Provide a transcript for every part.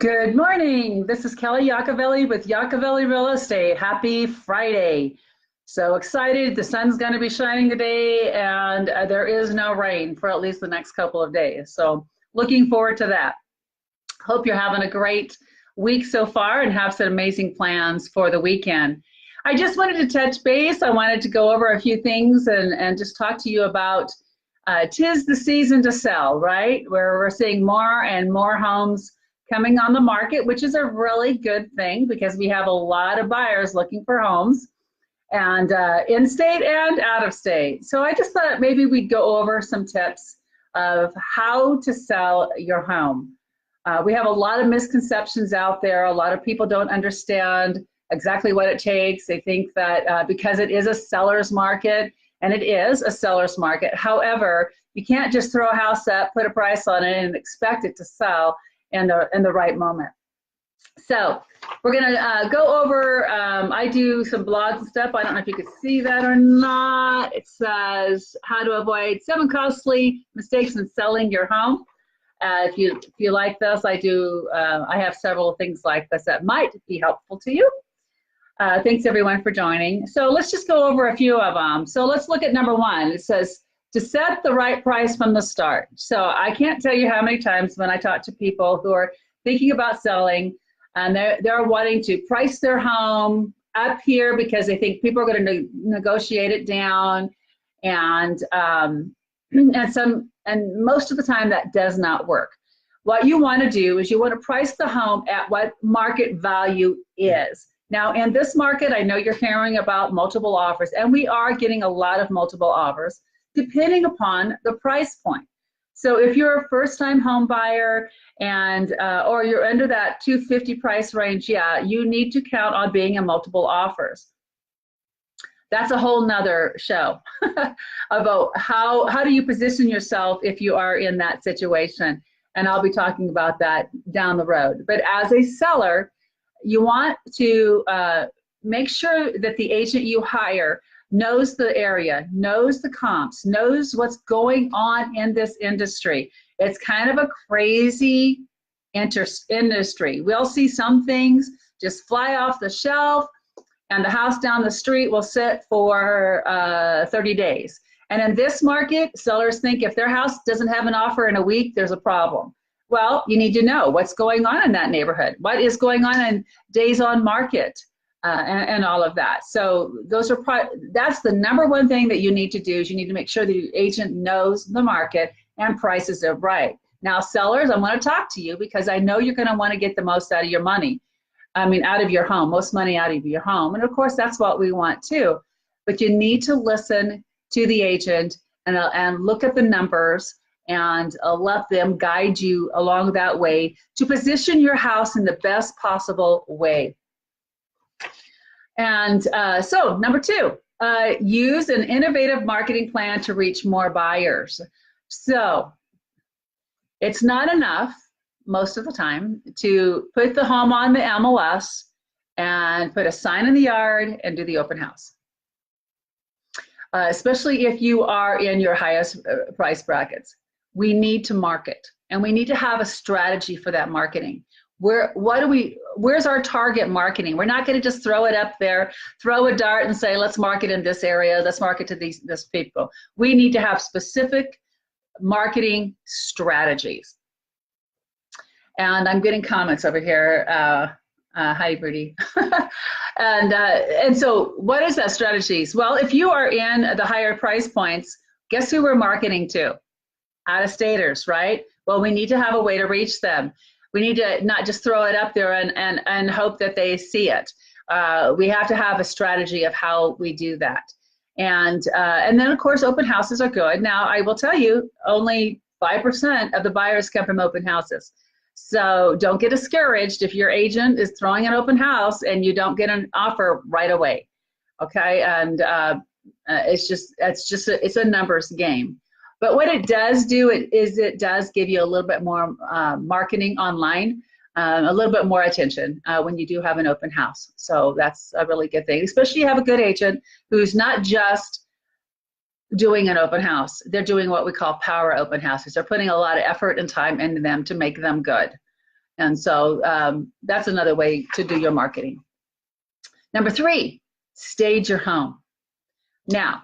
Good morning. This is Kelly Yacovelli with Yacovelli Real Estate. Happy Friday. So excited. The sun's going to be shining today, and there is no rain for at least the next couple of days. So looking forward to that. Hope you're having a great week so far and have some amazing plans for the weekend. I just wanted to touch base. I wanted to go over a few things and just talk to you about 'tis the season to sell, right? Where we're seeing more and more homes coming on the market, which is a really good thing because we have a lot of buyers looking for homes and in state and out of state. So I just thought maybe we'd go over some tips of how to sell your home. We have a lot of misconceptions out there. A lot of people don't understand exactly what it takes. They think that because it is a seller's market, and it is a seller's market. However, you can't just throw a house up, put a price on it, and expect it to sell in the right moment. So we're gonna go over, I do some blogs and stuff. I don't know if you could see that or not. It says how to avoid 7 costly mistakes in selling your home. If you like this, I have several things like this that might be helpful to you. Thanks everyone for joining. So let's just go over a few of them. So let's look at number 1. It says to set the right price from the start. So I can't tell you how many times when I talk to people who are thinking about selling and they're wanting to price their home up here because they think people are going to negotiate it down, and most of the time that does not work. What you want to do is you want to price the home at what market value is. Now, in this market, I know you're hearing about multiple offers, and we are getting a lot of multiple offers depending upon the price point. So if you're a first-time home buyer and or you're under that $250 price range, yeah, you need to count on being in multiple offers. That's a whole nother show about how do you position yourself if you are in that situation. And I'll be talking about that down the road. But as a seller, you want to make sure that the agent you hire knows the area, knows the comps, knows what's going on in this industry. It's kind of a crazy industry. We'll see some things just fly off the shelf, and the house down the street will sit for 30 days. And in this market, sellers think if their house doesn't have an offer in a week, there's a problem. Well, you need to know what's going on in that neighborhood. What is going on in days on market and all of that. So that's the number one thing that you need to do is you need to make sure that your agent knows the market and prices it right. Now, sellers, I'm going to talk to you because I know you're going to want to get the most out of your money. Out of your home, most money out of your home. And of course, that's what we want too. But you need to listen to the agent and look at the numbers and let them guide you along that way to position your house in the best possible way. And so number 2, use an innovative marketing plan to reach more buyers. So it's not enough most of the time to put the home on the MLS and put a sign in the yard and do the open house. Especially if you are in your highest price brackets. We need to market, and we need to have a strategy for that marketing. Where's our target marketing? We're not going to just throw it up there, throw a dart and say, let's market in this area, let's market to this people. We need to have specific marketing strategies. And I'm getting comments over here. Hi, Rudy. and so what is that strategies? Well, if you are in the higher price points, guess who we're marketing to? Out-of-staters, right? Well, we need to have a way to reach them. We need to not just throw it up there and hope that they see it. We have to have a strategy of how we do that. And then, of course, open houses are good. Now, I will tell you, only 5% of the buyers come from open houses. So don't get discouraged if your agent is throwing an open house and you don't get an offer right away, okay? And it's a numbers game. But what it does do is it does give you a little bit more marketing online, a little bit more attention when you do have an open house. So that's a really good thing, especially if you have a good agent who's not just doing an open house. They're doing what we call power open houses. They're putting a lot of effort and time into them to make them good. And so that's another way to do your marketing. Number 3, stage your home. Now,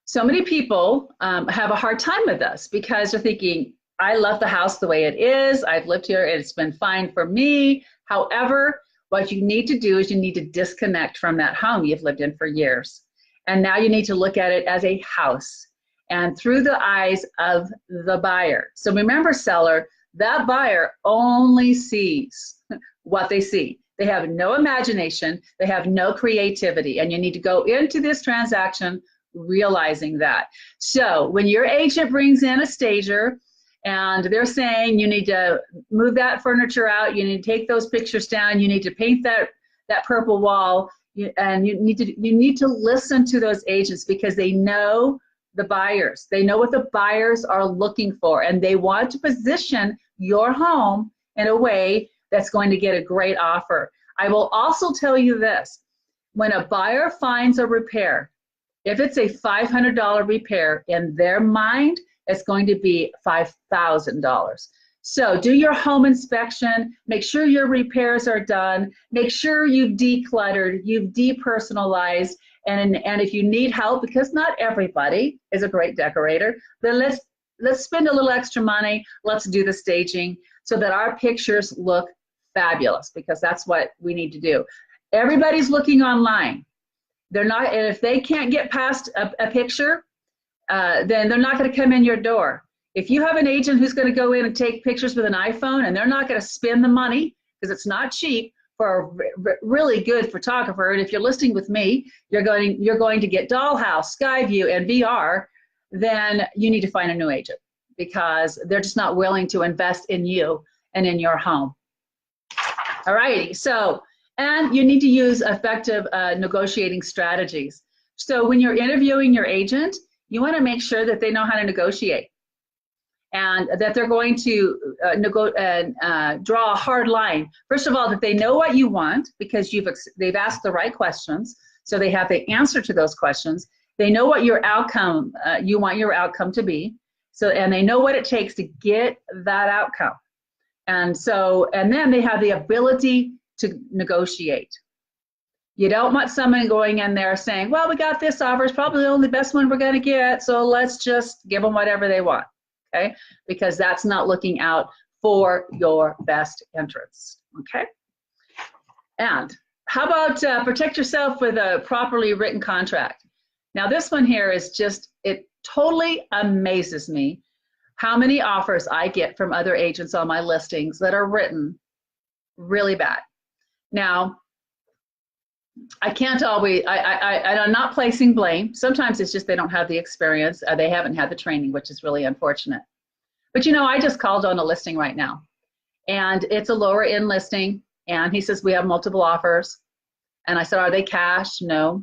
so many people have a hard time with this because they're thinking, I love the house the way it is. I've lived here. It's been fine for me. However, what you need to do is you need to disconnect from that home you've lived in for years. And now you need to look at it as a house and through the eyes of the buyer. So remember, seller, that buyer only sees what they see. They have no imagination. They have no creativity. And you need to go into this transaction realizing that. So when your agent brings in a stager and they're saying you need to move that furniture out, you need to take those pictures down, you need to paint that purple wall, and you need to listen to those agents because they know the buyers. They know what the buyers are looking for, and they want to position your home in a way that's going to get a great offer. I will also tell you this, when a buyer finds a repair, if it's a $500 repair, in their mind, it's going to be $5,000. So do your home inspection, make sure your repairs are done, make sure you've decluttered, you've depersonalized, and if you need help, because not everybody is a great decorator, then let's spend a little extra money, let's do the staging so that our pictures look fabulous, because that's what we need to do. Everybody's looking online. They're not, and if they can't get past a picture, then they're not going to come in your door. If you have an agent who's going to go in and take pictures with an iPhone and they're not going to spend the money, because it's not cheap for a really good photographer, and if you're listing with me, you're going to get Dollhouse, Skyview, and VR, then you need to find a new agent because they're just not willing to invest in you and in your home. All righty, so, and you need to use effective negotiating strategies. So when you're interviewing your agent, you want to make sure that they know how to negotiate and that they're going to draw a hard line. First of all, that they know what you want because they've asked the right questions, so they have the answer to those questions. They know what your outcome, you want your outcome to be, so, and they know what it takes to get that outcome. And so, and then they have the ability to negotiate. You don't want someone going in there saying, well, we got this offer, it's probably the only best one we're going to get, so let's just give them whatever they want, okay? Because that's not looking out for your best interests, okay? And how about protect yourself with a properly written contract? Now this one here is just, it totally amazes me how many offers I get from other agents on my listings that are written really bad. Now, I can't always, I'm not placing blame. Sometimes it's just they don't have the experience, they haven't had the training, which is really unfortunate. But you know, I just called on a listing right now, and it's a lower end listing, and he says we have multiple offers. And I said, are they cash? No.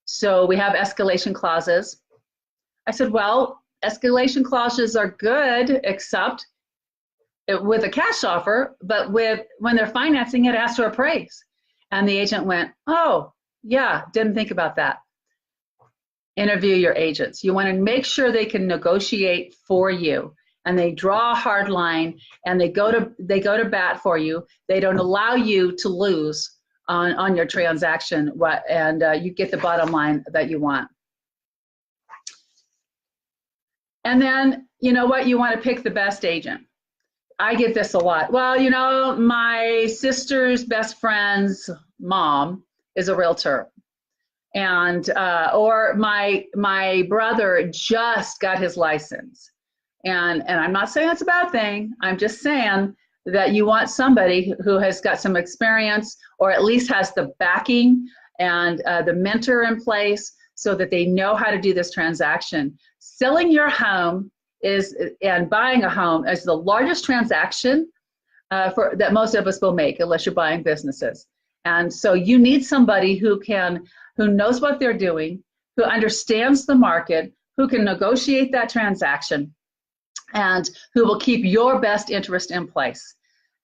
So we have escalation clauses. I said, well, escalation clauses are good, except with a cash offer, but when they're financing it, it has to appraise. And the agent went, oh, yeah, didn't think about that. Interview your agents. You want to make sure they can negotiate for you, and they draw a hard line, and they go to bat for you. They don't allow you to lose on your transaction, and you get the bottom line that you want. And then, you know what, you want to pick the best agent. I get this a lot. Well, you know, my sister's best friend's mom is a realtor, and or my brother just got his license, and I'm not saying that's a bad thing. I'm just saying that you want somebody who has got some experience, or at least has the backing and the mentor in place, so that they know how to do this transaction. Selling your home and buying a home is the largest transaction that most of us will make, unless you're buying businesses. And so you need somebody who knows what they're doing, who understands the market, who can negotiate that transaction, and who will keep your best interest in place.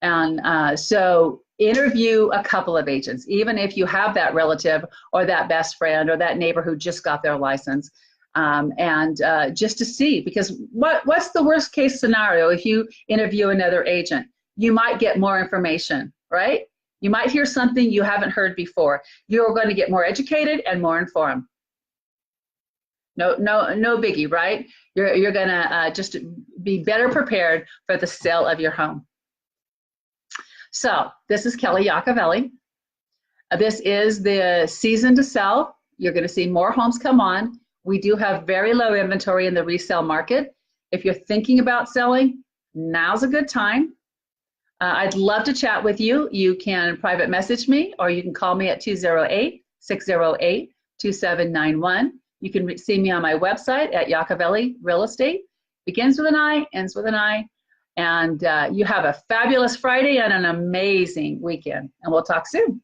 And so interview a couple of agents, even if you have that relative or that best friend or that neighbor who just got their license. Just to see, because what's the worst case scenario if you interview another agent? you might get more information, right? You might hear something you haven't heard before. You're going to get more educated and more informed. No biggie, right? You're going to just be better prepared for the sale of your home. So this is Kelly Yacovelli. This is the season to sell. You're going to see more homes come on. We do have very low inventory in the resale market. If you're thinking about selling, now's a good time. I'd love to chat with you. You can private message me, or you can call me at 208-608-2791. You can see me on my website at Yacovelli Real Estate. Begins with an I, ends with an I. And you have a fabulous Friday and an amazing weekend. And we'll talk soon.